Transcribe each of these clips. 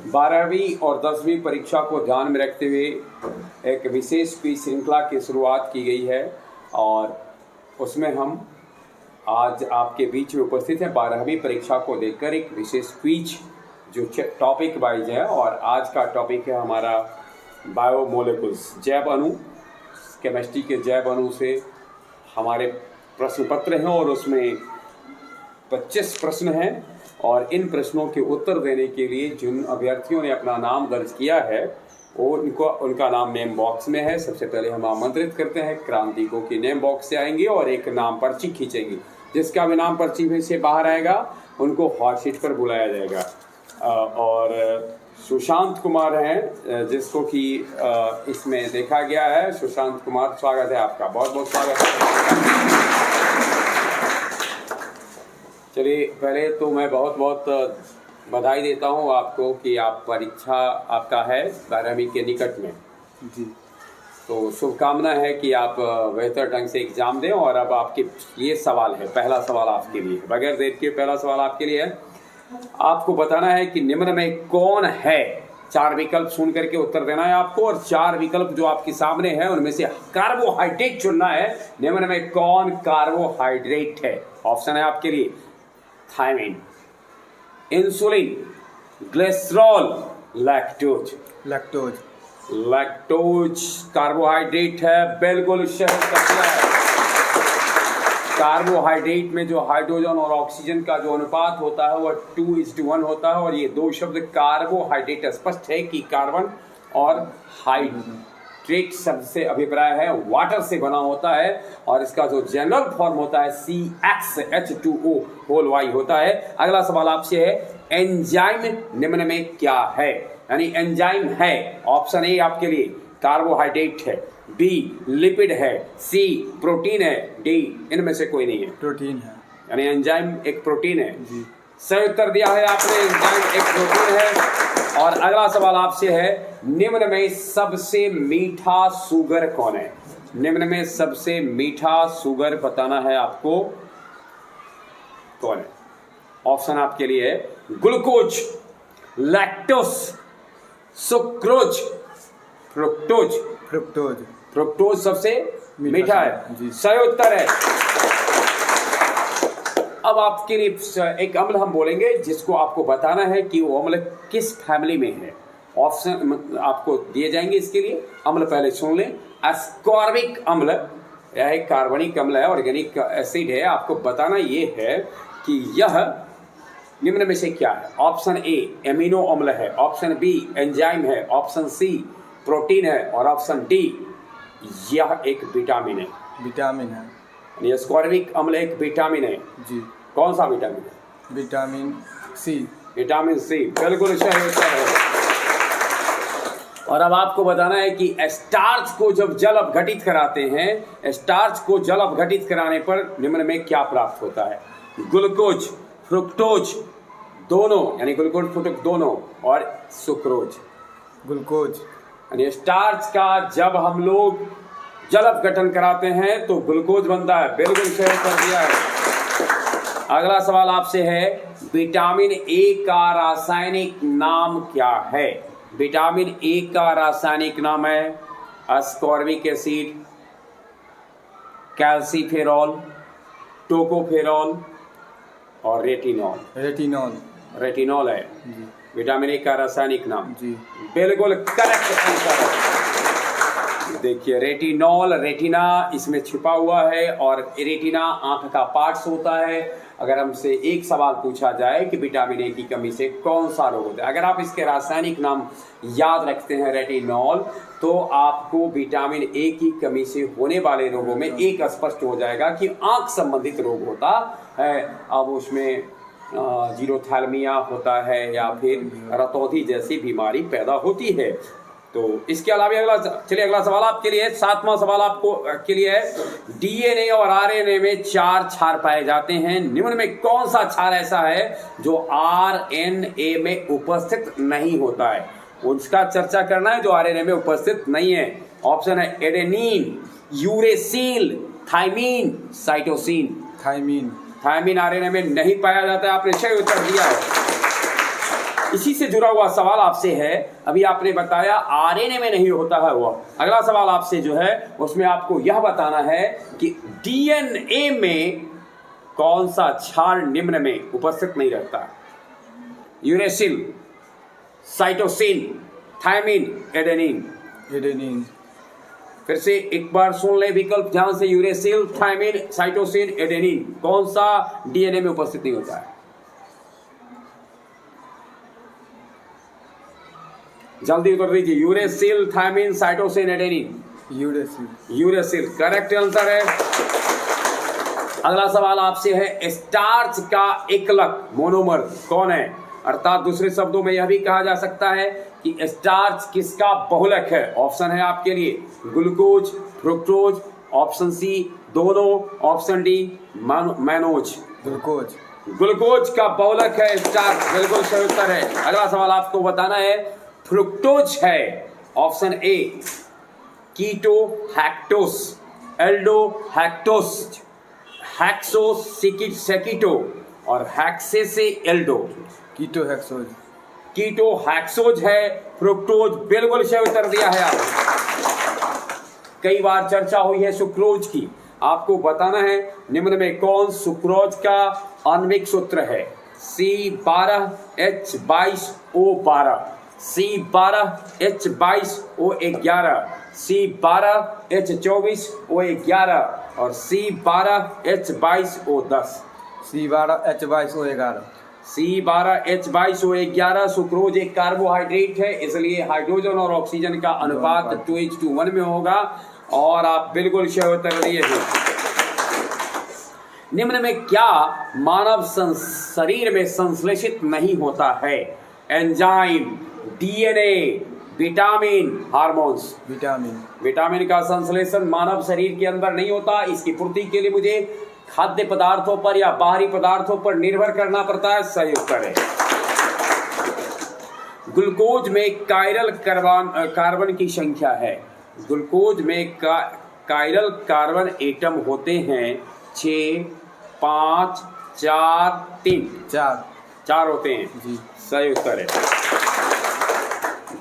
12वीं और 10वीं परीक्षा को ध्यान में रखते हुए एक विशेष क्विज श्रृंखला की शुरुआत की गई है और उसमें हम आज आपके बीच में उपस्थित हैं 12वीं परीक्षा को लेकर एक विशेष क्विज जो टॉपिक वाइज है। और आज का टॉपिक है हमारा बायोमोलिकुल्स, जैव अणु। केमिस्ट्री के जैव अणु से हमारे प्रश्न पत्र हैं और उसमें 25 प्रश्न हैं और इन प्रश्नों के उत्तर देने के लिए जिन अभ्यर्थियों ने अपना नाम दर्ज किया है वो उनका नाम नेम बॉक्स में है। सबसे पहले हम आमंत्रित करते हैं क्रांति को कि नेम बॉक्स से आएंगे और एक नाम पर्ची खींचेंगे। जिसका भी नाम पर्ची में से बाहर आएगा उनको हॉट सीट पर बुलाया जाएगा। और सुशांत कुमार हैं जिसको कि इसमें देखा गया है। सुशांत कुमार, स्वागत है आपका, बहुत बहुत स्वागत है। चलिए, पहले तो मैं बहुत बहुत बधाई देता हूं आपको कि आप परीक्षा आपका है 12वीं के निकट में जी। तो शुभकामना है कि आप बेहतर ढंग से एग्जाम दें। और अब आपके लिए सवाल है, पहला सवाल आपके लिए, बगैर देर के पहला सवाल आपके लिए है। आपको बताना है कि निम्न में कौन है। 4 विकल्प सुन करके उत्तर देना है आपको और 4 विकल्प जो आपके सामने है उनमें से कार्बोहाइड्रेट चुनना है। निम्न में कौन कार्बोहाइड्रेट है? ऑप्शन है आपके लिए thiamine, insulin, glycerol, lactose. Lactose carbohydrate है, बिल्कुल सही है। कार्बोहाइड्रेट में जो हाइड्रोजन और ऑक्सीजन का जो अनुपात होता है वह 2:1 होता है। और ये दो शब्द कार्बोहाइड्रेट, स्पष्ट है कि कार्बन और हाइड्रेट शब्द से अभिप्राय है वाटर से बना होता है और इसका जो जनरल फॉर्म होता है CHH2O होता है। अगला सवाल आपसे है, एंजाइम निम्न में क्या है? यानी एंजाइम है, ऑप्शन ए आपके लिए कार्बोहाइड्रेट है, बी लिपिड है, सी प्रोटीन है, डी इनमें से कोई नहीं है। प्रोटीन है, यानी एंजाइम एक प्रोटीन है जी। सही उत्तर दिया है आपने, एंजाइम एक प्रोटीन है। और अगला सवाल आपसे है, निम्न में सबसे मीठा शुगर कौन है? निम्न में सबसे मीठा शुगर बताना है आपको कौन है। ऑप्शन आपके लिए है glucose, lactose, sucrose, fructose. Fructose सबसे मीठा है, सही उत्तर है। अब आपके लिए एक अम्ल हम बोलेंगे जिसको आपको बताना है कि वो अम्ल किस फैमिली में है। ऑप्शन आपको दिए जाएंगे इसके लिए। अम्ल पहले सुन लें। एस्कॉर्बिक अम्ल, यह एक कार्बनिक अम्ल है, ऑर्गेनिक एसिड है। आपको बताना ये है कि यह निम्न में से क्या है। ऑप्शन ए एमिनो अम्ल है, ऑप्शन बी एंजाइम है, ऑप्शन सी प्रोटीन है और ऑप्शन डी यह एक विटामिन है। विटामिन है, एस्कॉर्बिक अम्ल एक विटामिन है जी। कौन सा विटामिन है? Vitamin C. विटामिन सी, बिल्कुल सही उत्तर है। और अब आपको बताना है कि स्टार्च को जब जल अपघटित कराते हैं, स्टार्च को जल अपघटित कराने पर निम्न में क्या प्राप्त होता है? ग्लूकोज, फ्रुक्टोज दोनों, यानी ग्लूकोज फ्रुक्टोज दोनों, और सुक्रोज। ग्लूकोज, यानी स्टार्च का जब हम लोग जल अपघटन कराते हैं तो ग्लूकोज बनता है, बिल्कुल सही कर दिया है। अगला सवाल आपसे है, विटामिन ए का रासायनिक नाम क्या है? विटामिन ए का रासायनिक नाम है अस्कॉर्बिक एसिड, कैल्सीफेरॉल, टोकोफेरॉल और रेटिनॉल। रेटिनॉल है जी। विटामिन ए का रासायनिक नाम जी, बिल्कुल करेक्ट आंसर है। देखिए रेटिनॉल, रेटिना इसमें छिपा हुआ है और रेटिना आंख का पार्ट्स होता है। अगर हमसे एक सवाल पूछा जाए कि विटामिन ए की कमी से कौन सा रोग होता है, अगर आप इसके रासायनिक नाम याद रखते हैं रेटिनॉल, तो आपको विटामिन ए की कमी से होने वाले रोगों में एक स्पष्ट हो जाएगा कि आंख संबंधित रोग होता है। अब उसमें जीरोथैल्मिया होता है या फिर रतौंधी जैसी बीमारी पैदा होती है। तो इसके अलावा अगला सवाल आपके लिए, 7वां सवाल आपको के लिए है, डीएनए और आरएनए में 4 क्षार पाए जाते हैं। निम्न में कौन सा क्षार ऐसा है जो आरएनए में उपस्थित नहीं होता है? उसका चर्चा करना है जो आरएनए में उपस्थित नहीं है। ऑप्शन है adenine, uracil, thymine, cytosine. Thymine. Thymine RNA में नहीं पाया जाता है, आपने सही उत्तर दिया है। इसी से जुड़ा हुआ सवाल आपसे है, अभी आपने बताया आरएनए में नहीं होता है वो। अगला सवाल आपसे जो है उसमें आपको यह बताना है कि डीएनए में कौन सा क्षार निम्न में उपस्थित नहीं रहता? Uracil, cytosine, thymine, adenine. Adenine. फिर से एक बार सुन ले विकल्प ध्यान से, यूरेसिल, थायमिन, साइटोसिन, एडेनिन, कौन सा डीएनए में उपस्थित नहीं होता है? जल्दी उत्तर दीजिए। Uracil, thymine, cytosine, adenine. Uracil. Uracil correct answer है। अगला सवाल आपसे है, स्टार्च का एकलक मोनोमर कौन है? अर्थात दूसरे शब्दों में यह भी कहा जा सकता है कि स्टार्च किसका बहुलक है? ऑप्शन है आपके लिए ग्लूकोज, फ्रुक्टोज, ऑप्शन सी दोनों, option D mannose. Glucose. Glucose का बहुलक है स्टार्च, बिल्कुल सही उत्तर है। अगला सवाल आपको बताना है, फ्रुक्टोज है option A keto hexose, aldo hexose, hexose keto और hexose aldo. Keto hexose. Keto hexose है, फ्रुक्टोज बिल्कुल सही उत्तर दिया है आप। कई बार चर्चा हुई है सुक्रोज की, आपको बताना है निम्न में कौन सुक्रोज का आणविक सूत्र है? C12H22O12, C12H22O11, C12H24O11 और C12H22O10। C12H22O11। C12H22O11 सुक्रोज एक कार्बोहाइड्रेट है, इसलिए हाइड्रोजन और ऑक्सीजन का अनुपात 2:1 में होगा और आप बिल्कुल सही उत्तर दिए थे। निम्न में क्या मानव शरीर में संश्लेषित नहीं होता है? Enzyme, DNA, vitamin, hormones. Vitamin का संश्लेषण मानव शरीर के अंदर नहीं होता। इसकी पूर्ति के लिए मुझे खाद्य पदार्थों पर या बाहरी पदार्थों पर निर्भर करना पड़ता है। सही उत्तर है। ग्लूकोज में कायरल कार्बन की संख्या है। ग्लूकोज में कायरल कार्बन एटम होते हैं 6, 5, 4, 3। 4 होते हैं जी, सही उत्तर है।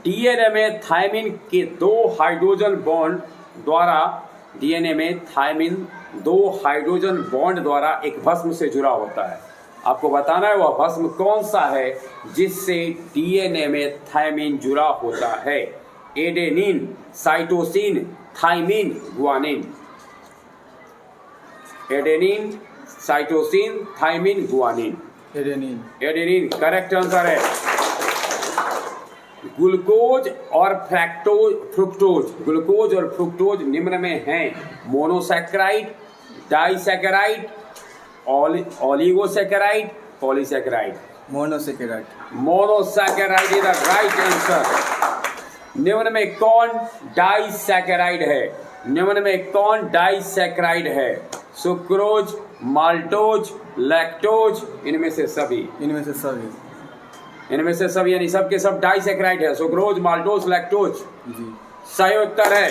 डीएनए में थायमिन के 2 हाइड्रोजन बॉन्ड द्वारा एक भस्म से जुड़ा होता है। आपको बताना है वह भस्म कौन सा है जिससे डीएनए में थायमिन जुड़ा होता है? Adenine, cytosine, thymine, guanine. Adenine, cytosine, thymine, guanine. Adenine correct answer है। ग्लूकोज और फ्रुक्टोज निम्न में हैं monosaccharide, disaccharide, oligosaccharide, polysaccharide. Monosaccharide is the right answer. निम्न में कौन डाइसैकेराइड है? सुक्रोज, माल्टोज, लैक्टोज, इनमें से सभी यानी सबके सब डाइसैकेराइड है। सुक्रोज, माल्टोज, लैक्टोज जी, सही उत्तर है।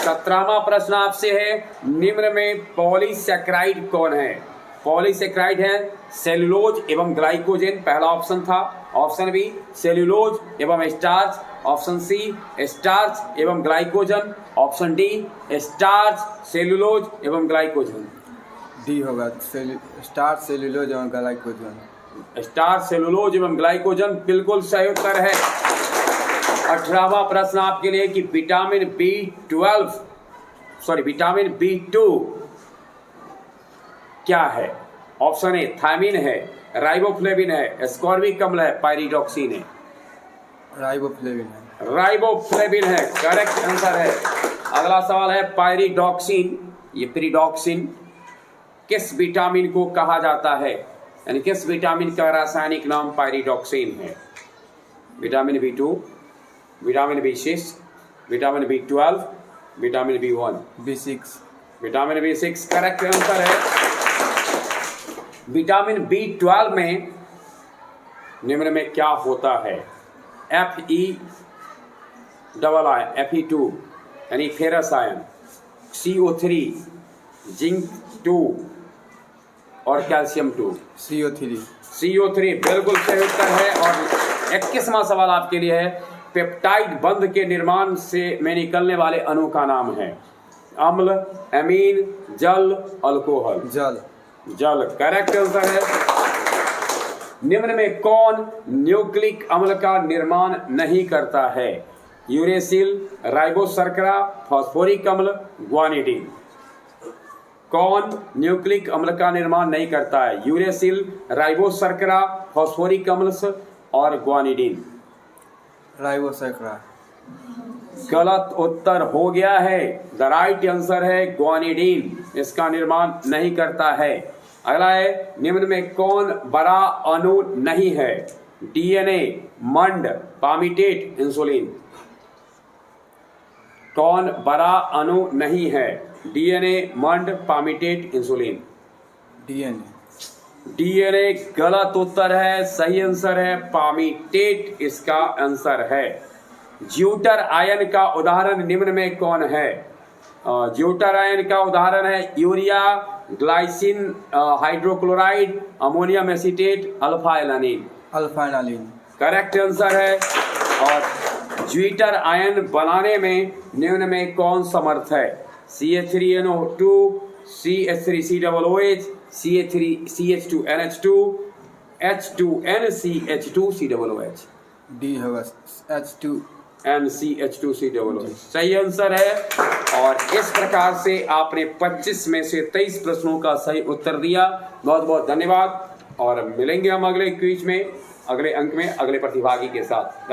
17वां प्रश्न आपसे है, निम्न में पॉलीसैकेराइड कौन है? पॉलीसैकेराइड है सेलुलोज एवं ग्लाइकोजेन, पहला ऑप्शन था। ऑप्शन बी सेलुलोज एवं स्टार्च, ऑप्शन सी स्टार्च एवं glycogen, option D starch, cellulose एवं ग्लाइकोजन। डी होगा, स्टार्च, सेलुलोज एवं ग्लाइकोजन। स्टार्च, सेलुलोज एवं ग्लाइकोजन बिल्कुल सही उत्तर है। 18वां प्रश्न आपके लिए कि विटामिन B2 क्या है? ऑप्शन ए थायमिन है, राइबोफ्लेविन है, एस्कॉर्बिक अम्ल है, पायरिडॉक्सिन है। राइबोफ्लेविन है करेक्ट आंसर है। अगला सवाल है पायरिडॉक्सिन, ये पिरिडॉक्सिन किस विटामिन को कहा जाता है? यानी किस विटामिन का रासायनिक नाम पायरिडॉक्सिन है? Vitamin B2, vitamin B6, vitamin B12, vitamin B1। Vitamin B6 correct answer है। विटामिन B12 में निम्न में क्या होता है? Fe2 यानी फेरस आयन, CO3, जिंक 2 और कैल्शियम 2। CO3 बिल्कुल सही उत्तर है। और 21वां सवाल आपके लिए है, पेप्टाइड बंध के निर्माण में निकलने वाले अणु का नाम है? अम्ल, एमीन, जल, अल्कोहल। जल। जल करेक्ट आंसर है। निम्न में कौन न्यूक्लिक अम्ल का निर्माण नहीं करता है? यूरेसिल, राइबोशर्करा, फास्फोरिक अम्ल, ग्वानिडीन। कौन न्यूक्लिक अम्ल का निर्माण नहीं करता है? यूरेसिल, राइबोशर्करा, फास्फोरिक अम्ल और ग्वानिडीन। राइबोशर्करा। गलत उत्तर हो गया है। द राइट आंसर है ग्वानिडीन, इसका निर्माण नहीं करता है। अगला है, निम्न में कौन बड़ा अणु नहीं है? DNA, मंड, पामिटेट, इंसुलिन। कौन बड़ा अणु नहीं है? DNA, मंड, पामिटेट, इंसुलिन। DNA गलत उत्तर है। सही आंसर है पामिटेट, इसका आंसर है। ज्यूटर आयन का उदाहरण निम्न में कौन है? ज्यूटर आयन का उदाहरण है urea, glycine, hydrochloride, ammonium acetate, alpha alanine. Alpha alanine correct answer है। और ज्यूटर आयन बनाने में निम्न में कौन समर्थ है? CH3NO2, CH3COOH, CH2NH2, H2NCH2COOH। D होगा NCH2COOH सही आंसर है। और इस प्रकार से आपने 25 में से 23 प्रश्नों का सही उत्तर दिया। बहुत बहुत धन्यवाद। और मिलेंगे हम अगले क्विज में, अगले अंक में, अगले प्रतिभागी के साथ। धन्यवाद।